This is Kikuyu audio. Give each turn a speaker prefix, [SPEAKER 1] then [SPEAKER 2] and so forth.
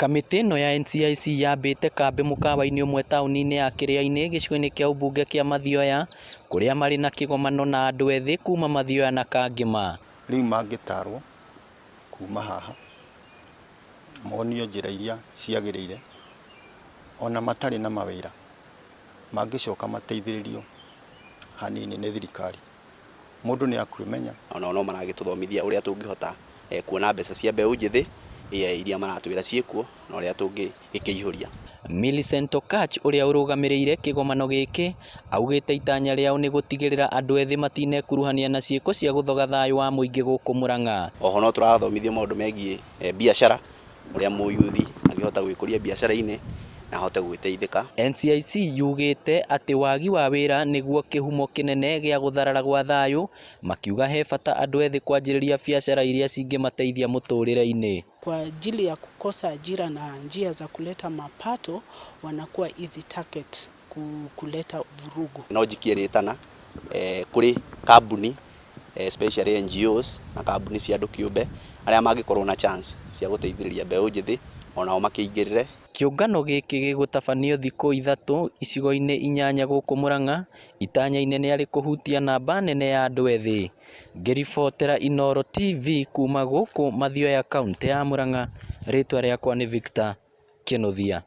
[SPEAKER 1] Kamĩtĩ ĩno ya NCIC yambĩte kambĩ mũkawa-inĩ ũmwe taũni-inĩ ya Kĩrĩainĩ gĩcigo-inĩ kĩa ũmbunge kĩa Mathioya, kũrĩa marĩ na kĩgomano na andũ ethĩ kuma Mathioya na Kangema.
[SPEAKER 2] Rĩu mangĩtarwo kuma haha monio njĩra iria ciagĩrĩire, ona matarĩ na mawĩra mangĩcoka mateithĩrĩrio hanini nĩ thirikari, mũndũ nĩ akwĩmenya.
[SPEAKER 3] Ona no maragĩtũthomithia ũrĩa tũngĩhota kuona mbeca cia mbeũ njĩthĩ iria maratwĩra ciĩkuo na ũrĩa tũngĩkĩihũria.
[SPEAKER 1] Millicent Okatch ũrĩa ũrũgamĩrĩire kĩgomano gĩkĩ augĩte itanya rĩao nĩ gũtigĩrĩra andũ ethĩ matinekuruhania na ciĩko cia gũthoga thayũ wa mũingĩ gũkũ Murang'a.
[SPEAKER 3] Oho no tũrathomithia maũndũ megiĩ biacara, ũrĩa mũyuthi angĩhota gwĩkũria biacara-inĩ na ahote gwĩteithĩka.
[SPEAKER 1] NCIC yugĩte atĩ wagi wa wĩra nĩguo kĩhumo kĩnene gĩa gũtharara gwa thayũ, makiuga he bata andũ ethĩ kwanjĩrĩria biacara iria cingĩmateithia mũtũrĩre-inĩ.
[SPEAKER 4] Kwa ajili ya kukosa ajira na njia za kuleta mapato, wanakuwa easy target kuleta vurugu.
[SPEAKER 3] No njikĩrĩtana kũrĩ kambuni especially NGOs na kambuni cia andũ kiumbe arĩa mangĩkorwo na chance cia gũteithĩrĩria mbeũ njĩthĩ onao makĩingĩrĩre.
[SPEAKER 1] Kĩũngano gĩkĩ gĩgũtabanio thikũ ithatũ icigo-inĩ 8 gũkũ Murang'a, itanya-inĩ nĩ arĩ kũhutia namba nene ya andũ ethĩ. Ngĩribotera Inooro TV kuma gũkũ Mathioya kaunti ya Murang'a, rĩtwa rĩakwa nĩ Victor Kĩnuthia.